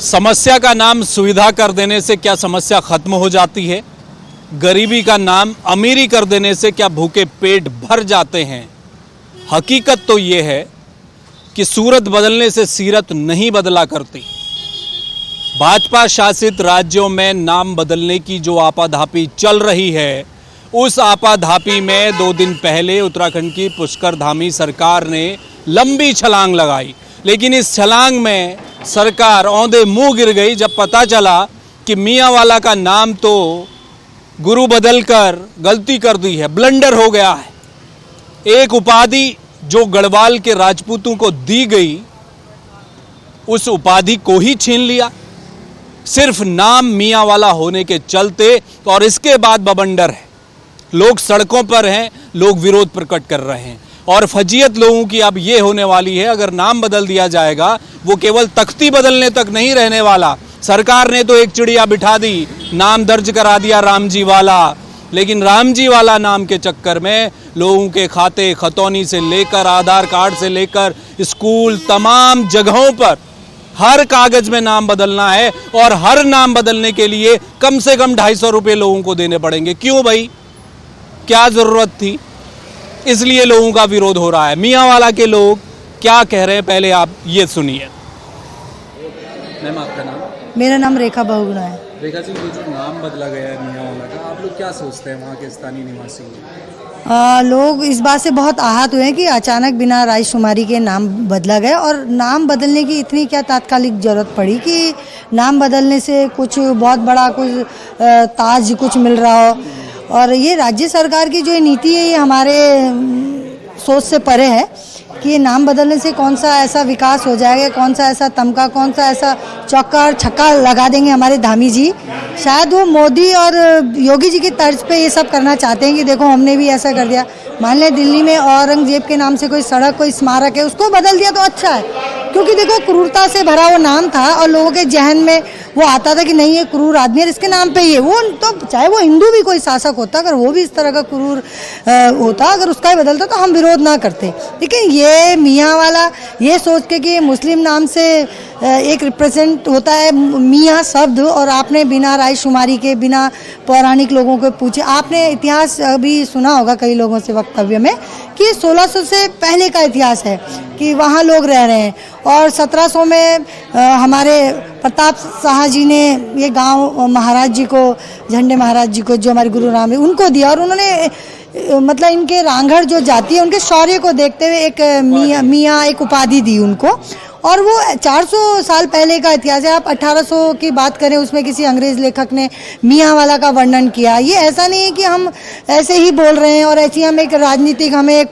समस्या का नाम सुविधा कर देने से क्या समस्या खत्म हो जाती है? गरीबी का नाम अमीरी कर देने से क्या भूखे पेट भर जाते हैं? हकीकत तो ये है कि सूरत बदलने से सीरत नहीं बदला करती। भाजपा शासित राज्यों में नाम बदलने की जो आपाधापी चल रही है, उस आपाधापी में 2 दिन पहले उत्तराखंड की पुष्कर धामी सरकार ने लंबी छलांग लगाई। लेकिन इस छलांग में सरकार औंधे मुंह गिर गई जब पता चला कि मियांवाला का नाम तो गुरु बदलकर गलती कर दी है, ब्लंडर हो गया है। एक उपाधि जो गढ़वाल के राजपूतों को दी गई, उस उपाधि को ही छीन लिया, सिर्फ नाम मियांवाला होने के चलते। और इसके बाद बवंडर है, लोग सड़कों पर हैं, लोग विरोध प्रकट कर रहे हैं। और फजीयत लोगों की अब ये होने वाली है, अगर नाम बदल दिया जाएगा, वो केवल तख्ती बदलने तक नहीं रहने वाला। सरकार ने तो एक चिड़िया बिठा दी, नाम दर्ज करा दिया रामजी वाला, लेकिन रामजी वाला नाम के चक्कर में लोगों के खाते खतौनी से लेकर आधार कार्ड से लेकर स्कूल, तमाम जगहों पर हर कागज में नाम बदलना है। और हर नाम बदलने के लिए कम से कम 250 रुपये लोगों को देने पड़ेंगे। क्यों भाई, क्या ज़रूरत थी? इसलिए लोगों का विरोध हो रहा है। मियांवाला के लोग क्या कह रहे हैं, पहले आप ये सुनिए। मैम, आपका नाम? मेरा नाम रेखा बहुगुणा है। रेखा जी, ये जो नाम बदला गया है मियांवाला का, आप लोग क्या सोचते हैं वहाँ के स्थानीय निवासी? लोग इस बात से बहुत आहत हुए हैं कि अचानक बिना राजकुमारी के नाम बदला गया। और नाम बदलने की इतनी क्या तात्कालिक ज़रूरत पड़ी कि नाम बदलने से कुछ बहुत बड़ा कुछ ताज कुछ मिल रहा हो। और ये राज्य सरकार की जो नीति है, ये हमारे सोच से परे है कि नाम बदलने से कौन सा ऐसा विकास हो जाएगा, कौन सा ऐसा तमका, कौन सा ऐसा चौका और छक्का लगा देंगे हमारे धामी जी। शायद वो मोदी और योगी जी की तर्ज पे ये सब करना चाहते हैं कि देखो हमने भी ऐसा कर दिया। मान लें दिल्ली में औरंगजेब के नाम से कोई सड़क, कोई स्मारक है, उसको बदल दिया तो अच्छा है, क्योंकि देखो क्रूरता से भरा वो नाम था और लोगों के जहन में वो आता था कि नहीं, ये क्रूर आदमी है, इसके नाम पे ये वो। तो चाहे वो हिंदू भी कोई शासक होता, अगर वो भी इस तरह का क्रूर होता, अगर उसका ही बदलता, तो हम विरोध ना करते। लेकिन ये मियांवाला ये सोच के कि मुस्लिम नाम से एक रिप्रेजेंट होता है मियाँ शब्द, और आपने बिना रायशुमारी के, बिना पौराणिक लोगों को पूछे, आपने इतिहास अभी सुना होगा कई लोगों से वक्तव्य में कि 1600 से पहले का इतिहास है कि वहाँ लोग रह रहे हैं। और 1700 में हमारे प्रताप शाह जी ने ये गांव महाराज जी को, झंडे महाराज जी को, जो हमारे गुरु राम है, उनको दिया। और उन्होंने मतलब इनके रांघड़ जो जाति है, उनके शौर्य को देखते हुए एक मियाँ एक उपाधि दी उनको। और वो 400 साल पहले का इतिहास है। आप 1800 की बात करें, उसमें किसी अंग्रेज़ लेखक ने मियांवाला का वर्णन किया। ये ऐसा नहीं है कि हम ऐसे ही बोल रहे हैं और ऐसी हम एक राजनीतिक, हमें एक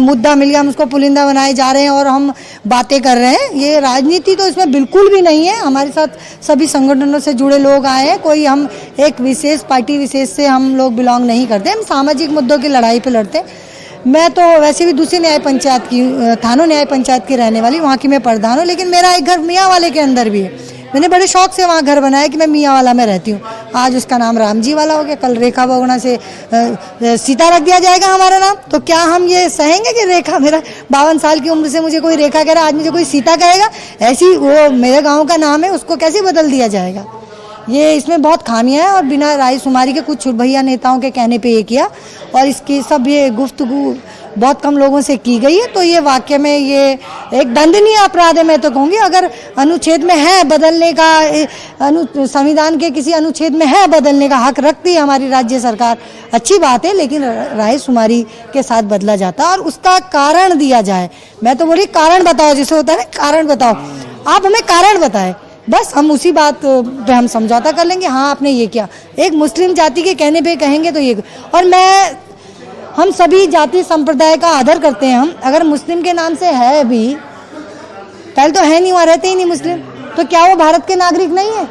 मुद्दा मिल गया, हम उसको पुलिंदा बनाए जा रहे हैं और हम बातें कर रहे हैं। ये राजनीति तो इसमें बिल्कुल भी नहीं है। हमारे साथ सभी संगठनों से जुड़े लोग आए हैं, कोई हम एक विशेष पार्टी विशेष से हम लोग बिलोंग नहीं करते। हम सामाजिक मुद्दों की लड़ाई पर लड़ते हैं। मैं तो वैसे भी दूसरी न्याय पंचायत की, थानों न्याय पंचायत की रहने वाली, वहाँ की मैं प्रधान हूँ। लेकिन मेरा एक घर मियांवाले के अंदर भी है। मैंने बड़े शौक से वहाँ घर बनाया कि मैं मियांवाला में रहती हूँ। आज उसका नाम रामजी वाला हो गया, कल रेखा बहुगुणा से सीता रख दिया जाएगा हमारा नाम। तो क्या हम ये सहेंगे कि रेखा, मेरा 52 साल की उम्र से मुझे कोई रेखा कह रहा, आज मुझे कोई सीता कहेगा? ऐसी वो मेरे गाँव का नाम है, उसको कैसे बदल दिया जाएगा? ये इसमें बहुत खामियां हैं। और बिना रायशुमारी के कुछ छुटभैया नेताओं के कहने पे ये किया, और इसकी सब ये गुफ्तगू बहुत कम लोगों से की गई है। तो ये वाकई में ये एक दंडनीय अपराध है। मैं तो कहूँगी, अगर अनुच्छेद में है बदलने का, संविधान के किसी अनुच्छेद में है बदलने का हक रखती है हमारी राज्य सरकार, अच्छी बात है। लेकिन रायशुमारी के साथ बदला जाता है और उसका कारण दिया जाए। मैं तो बोली कारण बताओ, जिसे होता है ना कारण बताओ, आप हमें कारण बताएं, बस हम उसी बात पे हम समझौता कर लेंगे। हाँ, आपने ये किया, एक मुस्लिम जाति के कहने पे कहेंगे तो ये। और हम सभी जाति संप्रदाय का आदर करते हैं। हम अगर मुस्लिम के नाम से है भी, पहले तो है नहीं, वहाँ रहते ही नहीं मुस्लिम, तो क्या वो भारत के नागरिक नहीं है?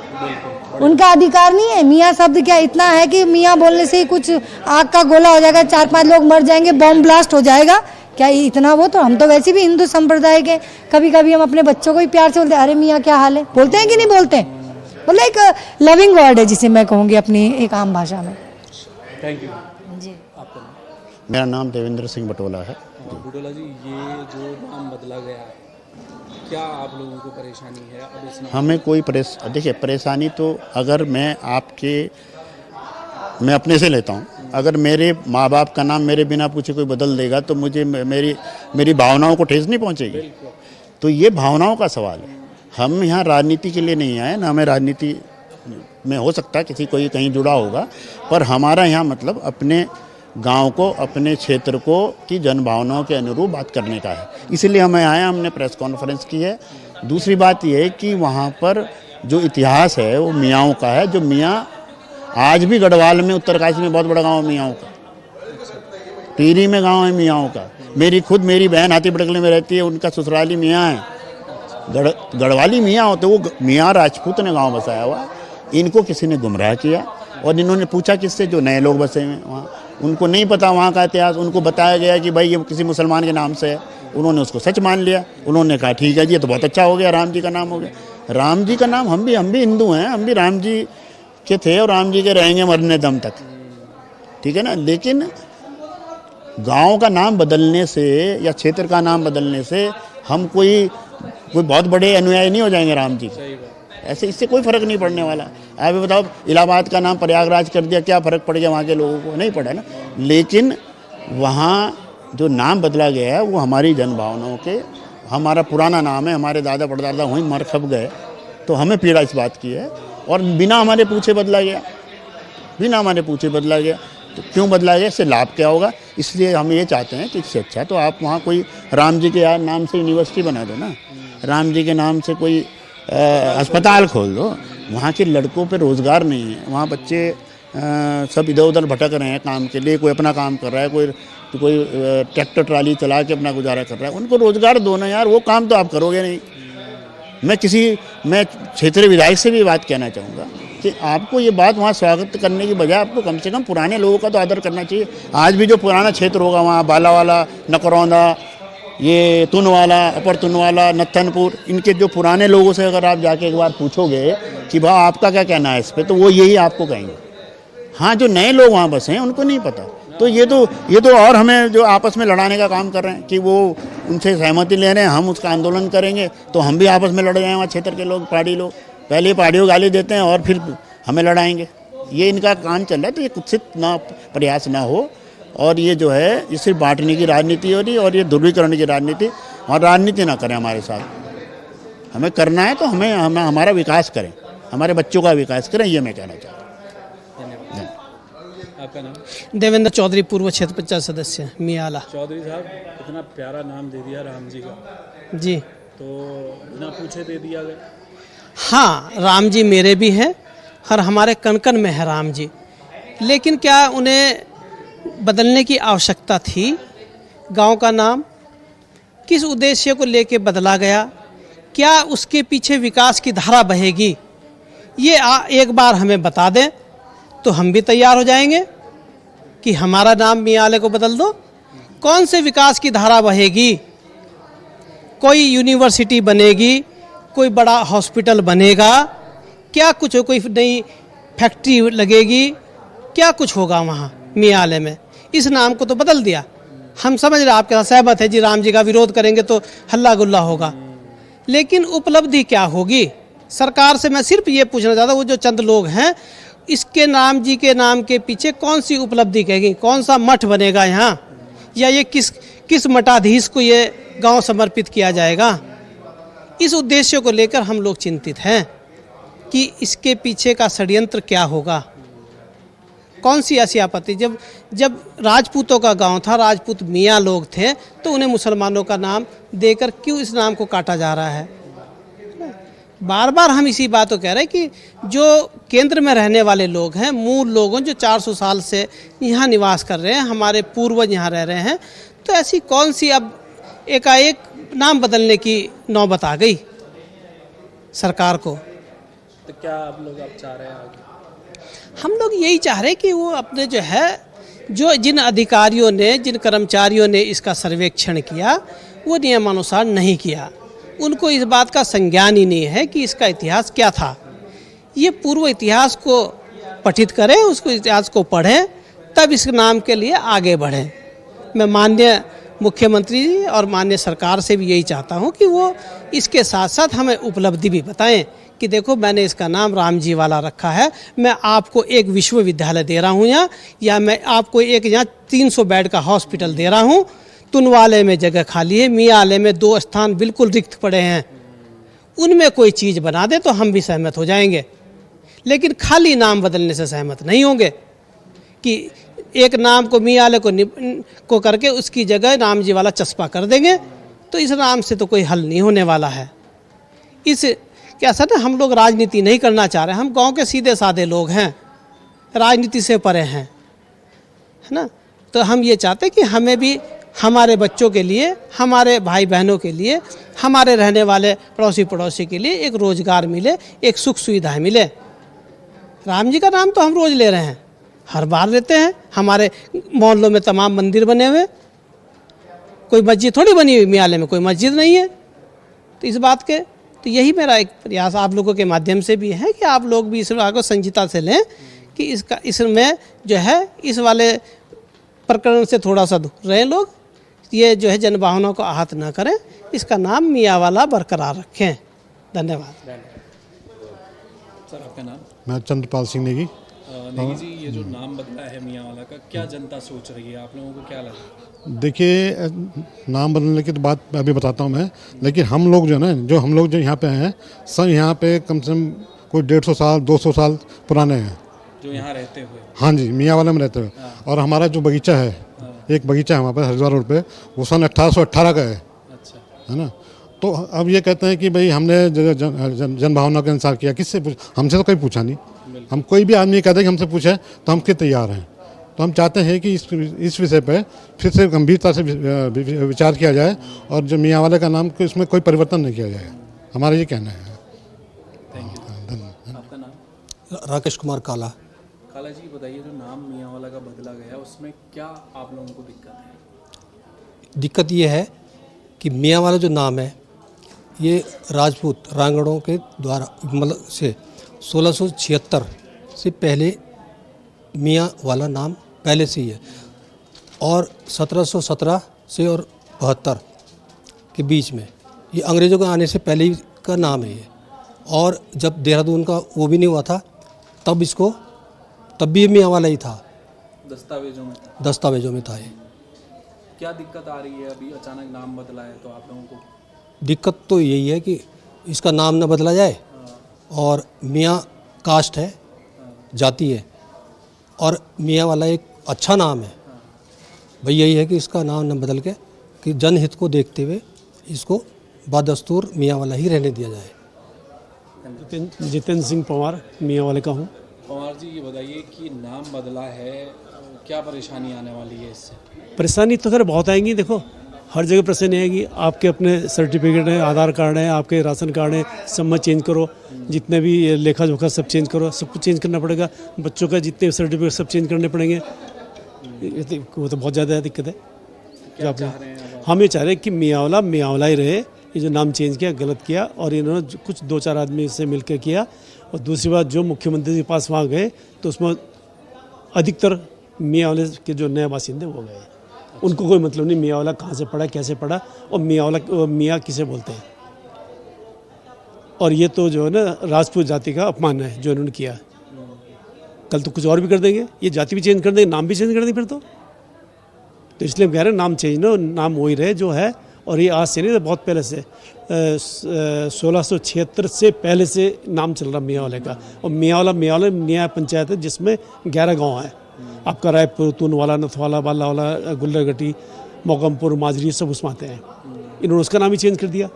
उनका अधिकार नहीं है? मियाँ शब्द क्या इतना है कि मियाँ बोलने से ही कुछ आग का गोला हो जाएगा, 4-5 लोग मर जाएंगे, बॉम्ब ब्लास्ट हो जाएगा? क्या इतना वो? तो हम तो वैसे भी हिंदू संप्रदाय के, कभी कभी हम अपने बच्चों को भी प्यार से बोलते हैं, अरे मियाँ क्या हाल है, बोलते हैं कि नहीं बोलते हैं? मतलब एक लविंग वर्ड है, जिसे मैं कहूँगी अपनी एक आम भाषा में। थैंक यू जी। आपका नाम? मेरा नाम देवेंद्र सिंह बटोला है। बटोला जी, ये जो नाम बदला गया है, क्या आप लोगों को परेशानी है अब इस नाम? हमें कोई देखिए परेशानी तो अगर मैं अपने से लेता हूँ। अगर मेरे माँ बाप का नाम मेरे बिना पूछे कोई बदल देगा तो मुझे मेरी भावनाओं को ठेस नहीं पहुँचेगी। तो ये भावनाओं का सवाल है। हम यहाँ राजनीति के लिए नहीं आए, ना हमें राजनीति में हो सकता है किसी कोई कहीं जुड़ा होगा, पर हमारा यहाँ मतलब अपने गांव को, अपने क्षेत्र को की जन भावनाओं के अनुरूप बात करने का है। इसलिए हमें आए, हमने प्रेस कॉन्फ्रेंस की है। दूसरी बात यह है कि वहाँ पर जो इतिहास है वो मियाँओं का है। जो मियाँ आज भी गढ़वाल में, उत्तरकाशी में बहुत बड़ा गाँव है मियाँओं का, टीरी में गाँव है मियाँओं का। मेरी बहन हाथी पटकले में रहती है, उनका ससुराली मियाँ है, गढ़वाली मियाँ होते। वो मियाँ राजपूत ने गाँव बसाया हुआ। इनको किसी ने गुमराह किया और इन्होंने पूछा किससे, जो नए लोग बसे हुए वहाँ, उनको नहीं पता वहाँ का इतिहास। उनको बताया गया कि भाई ये किसी मुसलमान के नाम से है, उन्होंने उसको सच मान लिया। उन्होंने कहा ठीक है जी, ये तो बहुत अच्छा हो गया, राम जी का नाम हो गया। राम जी का नाम, हम भी हिंदू हैं, हम भी राम जी के थे और राम जी के रहेंगे मरने दम तक, ठीक है ना। लेकिन गांव का नाम बदलने से या क्षेत्र का नाम बदलने से हम कोई बहुत बड़े अनुयायी नहीं हो जाएंगे राम जी के। ऐसे इससे कोई फर्क नहीं पड़ने वाला। आप ये बताओ, इलाहाबाद का नाम प्रयागराज कर दिया, क्या फ़र्क पड़ गया वहाँ के लोगों को? नहीं पड़ा ना। लेकिन वहाँ जो नाम बदला गया है वो हमारी जन भावनाओं के, हमारा पुराना नाम है, हमारे दादा परदादा वहीं मर खप गए, तो हमें पीड़ा इस बात की है। और बिना हमारे पूछे बदला गया, बिना हमारे पूछे बदला गया। तो क्यों बदला गया, इससे लाभ क्या होगा? इसलिए हम ये चाहते हैं कि इससे अच्छा तो आप वहाँ कोई राम जी के नाम से यूनिवर्सिटी बना दो ना, राम जी के नाम से कोई अस्पताल खोल दो। वहाँ के लड़कों पे रोज़गार नहीं है, वहाँ बच्चे सब इधर उधर भटक रहे हैं काम के लिए। कोई अपना काम कर रहा है, कोई ट्रैक्टर ट्राली चला के अपना गुजारा कर रहा है। उनको रोज़गार दो ना यार, वो काम तो आप करोगे नहीं। मैं क्षेत्रीय विधायक से भी बात कहना चाहूँगा कि आपको ये बात वहाँ स्वागत करने की बजाय आपको कम से कम पुराने लोगों का तो आदर करना चाहिए। आज भी जो पुराना क्षेत्र होगा वहाँ बालावाला, नकरौंदा, ये तुनवाला, अपर तुनवाला, नत्थनपुर, इनके जो पुराने लोगों से अगर आप जाके एक बार पूछोगे कि भाई आपका क्या कहना है इस पे, तो वो यही आपको कहेंगे। हाँ, जो नए लोग वहाँ बसे हैं उनको नहीं पता। तो ये तो और हमें जो आपस में लड़ाने का काम कर रहे हैं कि वो उनसे सहमति ले रहे हैं, हम उसका आंदोलन करेंगे तो हम भी आपस में लड़ जाएंगे। वहाँ क्षेत्र के लोग, पहाड़ी लोग पहले पहाड़ियों गाली देते हैं और फिर हमें लड़ाएंगे। ये इनका काम चल रहा है। तो ये कुत्सित ना प्रयास ना हो, और ये जो है ये सिर्फ बांटने की राजनीति हो रही है और ये ध्रुवीकरण की राजनीति, और राजनीति ना करें हमारे साथ। हमें करना है तो हमें हमारा विकास करें, हमारे बच्चों का विकास करें, ये मैं कहना चाहता हूँ। आपका नाम? देवेंद्र चौधरी, पूर्व क्षेत्र पंचायत सदस्य मियाला। चौधरी साहब, इतना प्यारा नाम दे दिया राम जी का, जी, तो बिना पूछे दे दिया गया? हाँ, राम जी मेरे भी हैं और हमारे कण में है राम जी। लेकिन क्या उन्हें बदलने की आवश्यकता थी? गांव का नाम किस उद्देश्य को लेके बदला गया? क्या उसके पीछे विकास की धारा बहेगी? ये एक बार हमें बता दें तो हम भी तैयार हो जाएंगे कि हमारा नाम मियाले को बदल दो। कौन से विकास की धारा बहेगी? कोई यूनिवर्सिटी बनेगी, कोई बड़ा हॉस्पिटल बनेगा, क्या कुछ हो, कोई नई फैक्ट्री लगेगी, क्या कुछ होगा वहाँ मियाले में? इस नाम को तो बदल दिया। हम समझ रहे, आपके साथ सहमत है जी, राम जी का विरोध करेंगे तो हल्ला गुल्ला होगा, लेकिन उपलब्धि क्या होगी? सरकार से मैं सिर्फ ये पूछना चाहता हूँ, वो जो चंद लोग हैं, इसके नाम जी के नाम के पीछे कौन सी उपलब्धि कहेगी? कौन सा मठ बनेगा यहाँ, या ये किस मठाधीश को ये गांव समर्पित किया जाएगा? इस उद्देश्य को लेकर हम लोग चिंतित हैं कि इसके पीछे का षड्यंत्र क्या होगा। कौन सी ऐसी आपत्ति? जब राजपूतों का गांव था, राजपूत मियाँ लोग थे, तो उन्हें मुसलमानों का नाम देकर क्यों इस नाम को काटा जा रहा है? बार बार हम इसी बात को कह रहे हैं कि जो केंद्र में रहने वाले लोग हैं, मूल लोगों जो 400 साल से यहाँ निवास कर रहे हैं, हमारे पूर्वज यहाँ रह रहे हैं, तो ऐसी कौन सी अब एकाएक नाम बदलने की नौबत आ गई सरकार को? तो क्या आप लोग अब चाह रहे हैं आगे? हम लोग यही चाह रहे हैं कि वो अपने जो है, जो जिन अधिकारियों ने, जिन कर्मचारियों ने इसका सर्वेक्षण किया, वो नियमानुसार नहीं किया। उनको इस बात का संज्ञान ही नहीं है कि इसका इतिहास क्या था। ये पूर्व इतिहास को पठित करें, उसको इतिहास को पढ़ें, तब इस नाम के लिए आगे बढ़ें। मैं माननीय मुख्यमंत्री जी और माननीय सरकार से भी यही चाहता हूँ कि वो इसके साथ साथ हमें उपलब्धि भी बताएं कि देखो मैंने इसका नाम राम जी वाला रखा है, मैं आपको एक विश्वविद्यालय दे रहा हूँ यहाँ, या मैं आपको एक यहाँ 300 बेड का हॉस्पिटल दे रहा हूँ, तुनवाले में जगह खाली है, मियाले में 2 स्थान बिल्कुल रिक्त पड़े हैं, उनमें कोई चीज़ बना दे तो हम भी सहमत हो जाएंगे। लेकिन खाली नाम बदलने से सहमत नहीं होंगे कि एक नाम को मियाले को करके उसकी जगह राम जी वाला चस्पा कर देंगे, तो इस नाम से तो कोई हल नहीं होने वाला है। इस कैसा ना, हम लोग राजनीति नहीं करना चाह रहे, हम गांव के सीधे साधे लोग हैं, राजनीति से परे हैं, है ना। तो हम ये चाहते कि हमें भी हमारे बच्चों के लिए, हमारे भाई बहनों के लिए, हमारे रहने वाले पड़ोसी के लिए एक रोज़गार मिले, एक सुख सुविधाएं मिले। राम जी का नाम तो हम रोज़ ले रहे हैं, हर बार लेते हैं। हमारे मोहल्लों में तमाम मंदिर बने हुए, कोई मस्जिद थोड़ी बनी हुई, मियाले में कोई मस्जिद नहीं है। तो इस बात के, तो यही मेरा एक प्रयास आप लोगों के माध्यम से भी है कि आप लोग भी इस बात को संजीता से लें कि इसमें जो है इस वाले प्रकरण से थोड़ा सा दूर रहें लोग, ये जो है जनभावना को आहत न करें, इसका नाम मियाँ वाला बरकरार रखें। धन्यवाद। सर आपका नाम? मैं चंद्रपाल सिंह नेगी। नेगी जी, ये जो नाम बदला है मियाँ वाला का, क्या जनता सोच रही है, आप लोगों को क्या लगा? देखिए, नाम बदलने की तो बात अभी बताता हूँ मैं, लेकिन हम लोग जो है ना, हम लोग जो यहाँ पे हैं, सब यहाँ पे कम से कम कोई 150 साल 200 साल पुराने हैं जो यहाँ रहते हुए। हाँ जी, मियाँ वाले में रहते हुए। और हमारा जो बगीचा है, एक बगीचा है वहाँ पर हरिद्वार रोड पे, वो सन 1818 का है। अच्छा, है ना। तो अब ये कहते हैं कि भाई हमने जनभावना के अनुसार किया, किससे हमसे तो कोई पूछा नहीं। हम कोई भी आदमी कहते हैं कि हमसे पूछे तो हम के तैयार हैं। तो हम चाहते हैं कि इस विषय पे फिर से गंभीरता से विचार किया जाए और जो मियाँ वाले का नाम को इसमें कोई परिवर्तन नहीं किया जाए, हमारा ये कहना है। आपका नाम? राकेश कुमार काला। काला जी, बताइए जो नाम मियाँ वाला का बदला गया, उसमें क्या आप लोगों को दिक्कत है? दिक्कत ये है कि मियाँ वाला जो नाम है, ये राजपूत रांगड़ों के द्वारा मतलब से 1676 से पहले मियाँ वाला नाम पहले से ही है, और 1717 से और 72 के बीच में ये अंग्रेज़ों के आने से पहले ही का नाम है ये। और जब देहरादून का वो भी नहीं हुआ था तब भी ये मियाँ वाला ही था, दस्तावेजों में था ये। क्या दिक्कत आ रही है अभी, अचानक नाम बदला है तो आप लोगों को? दिक्कत तो यही है कि इसका नाम न बदला जाए, और मियाँ कास्ट है, जाति है, और मियाँ वाला एक अच्छा नाम है भाई। यही है कि इसका नाम न बदल के कि जनहित को देखते हुए इसको बादस्तूर मियाँ वाला ही रहने दिया जाए। जितेंद्र सिंह पवार मियाँ वाले का हूँ। पवार जी, ये बताइए कि नाम बदला है, क्या परेशानी आने वाली है इससे? परेशानी तो खैर बहुत आएंगी। देखो, हर जगह परेशानी आएगी। आपके अपने सर्टिफिकेट है, आधार कार्ड है, आपके राशन कार्ड है, सब में चेंज करो, जितने भी लेखा जोखा सब चेंज करो, सब कुछ चेंज करना पड़ेगा। बच्चों का जितने सर्टिफिकेट सब चेंज करने पड़ेंगे। वो तो बहुत ज़्यादा दिक्कत है। हम ये चाह रहे हैं कि मियाँ वाला ही रहे। ये जो नाम चेंज किया गलत किया, और इन्होंने कुछ 2-4 आदमी से मिलकर किया। और दूसरी बात, जो मुख्यमंत्री के पास वहाँ गए तो उसमें अधिकतर मियाँ वाले के जो नए बासिंदे वो गए। उनको कोई मतलब नहीं मियाँ वाला कहाँ से पढ़ा, कैसे पढ़ा, और मियाँ किसे बोलते हैं। और ये तो जो है ना राजपूत जाति का अपमान है जो इन्होंने किया। कल तो कुछ और भी कर देंगे, ये जाति भी चेंज कर देंगे, नाम भी चेंज कर देंगे फिर तो इसलिए हम कह रहे हैं नाम चेंज ना, नाम वही रहे जो है। और ये आज से नहीं, बहुत पहले से 1676 से पहले से नाम चल रहा मियाँ वाले का। और मियाँ वाला न्याय पंचायत है जिसमें 11 गांव है। आपका रायपुर, तूनवाला, नथवाला, बालावाला, गुल्लरगटी, मोगमपुर, माजरी सब उसमें आते हैं। इन्होंने उसका नाम ही चेंज कर दिया।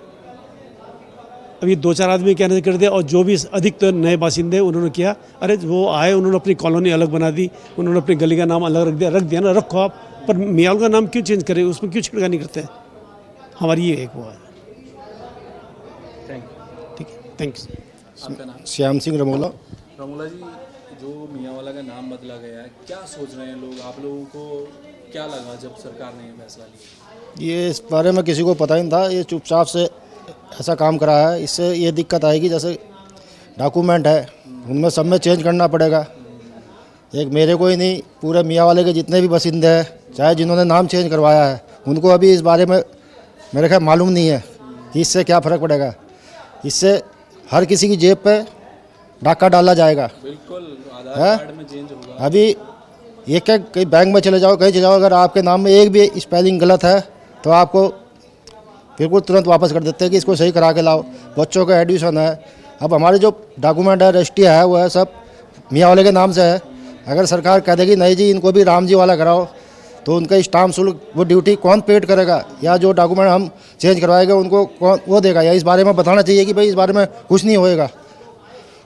अब ये 2-4 आदमी कहने से कर दिया। और जो भी अधिकतर नए बासिंदे उन्होंने किया, अरे वो आए, उन्होंने अपनी कॉलोनी अलग बना दी, उन्होंने अपनी गली का नाम अलग रख दिया ना, रखो आप, पर मियाँ का नाम क्यों चेंज करें, उसमें क्यों छिड़कानी करते हैं? हमारी ये एक वो है। ठीक है, थैंक्स। आपका नाम? श्याम सिंह रमोला। रमोला जी, जो मियाँ वाला का नाम बदला गया है, क्या सोच रहे हैं लोग? आप लोगों को क्या लगा जब सरकार ने ये फैसला लिया? ये इस बारे में किसी को पता ही नहीं था, ये चुपचाप से ऐसा काम करा है। इससे ये दिक्कत आएगी, जैसे डॉक्यूमेंट है उनमें सब में चेंज करना पड़ेगा। एक मेरे को ही नहीं, पूरे मियाँ वाले के जितने भी बासिंदे हैं, चाहे जिन्होंने नाम चेंज करवाया है, उनको अभी इस बारे में मेरे ख्याल मालूम नहीं है कि इससे क्या फ़र्क पड़ेगा। इससे हर किसी की जेब पे डाका डाला जाएगा। बिल्कुल है अभी एक कहीं बैंक में चले जाओ, कहीं चले जाओ, अगर आपके नाम में एक भी स्पेलिंग गलत है तो आपको बिल्कुल तुरंत वापस कर देते हैं कि इसको सही करा के लाओ। बच्चों का एडमिशन है, अब हमारे जो डॉक्यूमेंट है रजिस्ट्री है वो है सब मियाँ वाले के नाम से है। अगर सरकार कह देगी नहीं जी इनको भी राम जी वाला कराओ, तो उनका स्टाम्प शुल्क वो ड्यूटी कौन पेड करेगा, या जो डॉक्यूमेंट हम चेंज करवाएंगे उनको कौन वो देगा? या इस बारे में बताना चाहिए कि भाई इस बारे में कुछ नहीं होएगा।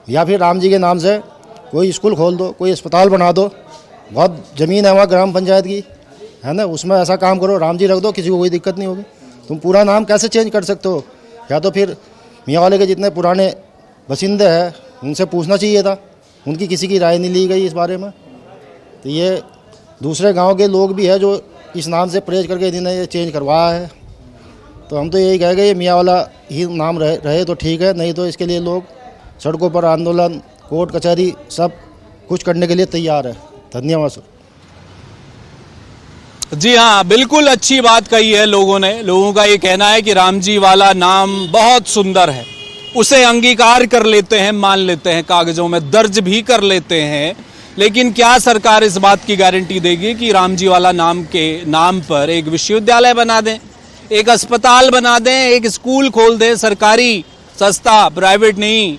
या फिर राम जी के नाम से कोई स्कूल खोल दो, कोई अस्पताल बना दो, बहुत ज़मीन है वहाँ ग्राम पंचायत की, है ना, उसमें ऐसा काम करो, राम जी रख दो, किसी को कोई दिक्कत नहीं होगी। तुम पूरा नाम कैसे चेंज कर सकते हो? या तो फिर मियाँ वाले के जितने पुराने बसिंदे हैं उनसे पूछना चाहिए था, उनकी किसी की राय नहीं ली गई इस बारे में। तो ये दूसरे गांव के लोग भी है जो इस नाम से परहेज करके इन्होंने ये चेंज करवाया है। तो हम तो यही कहेंगे ये मियाँ वाला ही नाम रहे तो ठीक है, नहीं तो इसके लिए लोग सड़कों पर आंदोलन, कोर्ट कचहरी सब कुछ करने के लिए तैयार है। धन्यवाद सर। जी हाँ, बिल्कुल अच्छी बात कही है लोगों ने। लोगों का ये कहना है कि राम जी वाला नाम बहुत सुंदर है, उसे अंगीकार कर लेते हैं, मान लेते हैं, कागजों में दर्ज भी कर लेते हैं। लेकिन क्या सरकार इस बात की गारंटी देगी कि राम जी वाला नाम के नाम पर एक विश्वविद्यालय बना दें, एक अस्पताल बना दें, एक स्कूल खोल दें, सरकारी, सस्ता, प्राइवेट नहीं,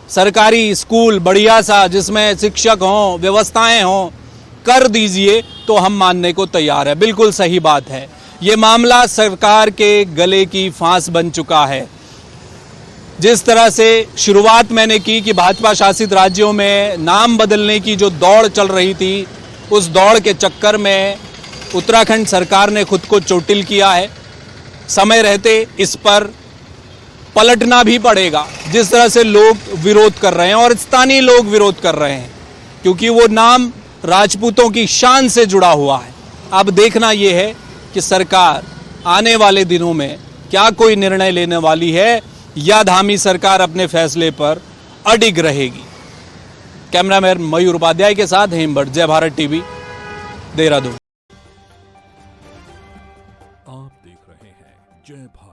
सरकारी स्कूल बढ़िया सा जिसमें शिक्षक हों, व्यवस्थाएं हों, कर दीजिए तो हम मानने को तैयार है। बिल्कुल सही बात है। ये मामला सरकार के गले की फांस बन चुका है। जिस तरह से शुरुआत मैंने की कि भाजपा शासित राज्यों में नाम बदलने की जो दौड़ चल रही थी, उस दौड़ के चक्कर में उत्तराखंड सरकार ने खुद को चोटिल किया है। समय रहते इस पर पलटना भी पड़ेगा। जिस तरह से लोग विरोध कर रहे हैं और स्थानीय लोग विरोध कर रहे हैं, क्योंकि वो नाम राजपूतों की शान से जुड़ा हुआ है। अब देखना यह है कि सरकार आने वाले दिनों में क्या कोई निर्णय लेने वाली है या धामी सरकार अपने फैसले पर अडिग रहेगी। कैमरामैन मयूर उपाध्याय के साथ हेमभट्ट, जय भारत टीवी, देहरादून। आप देख रहे हैं जय भारत।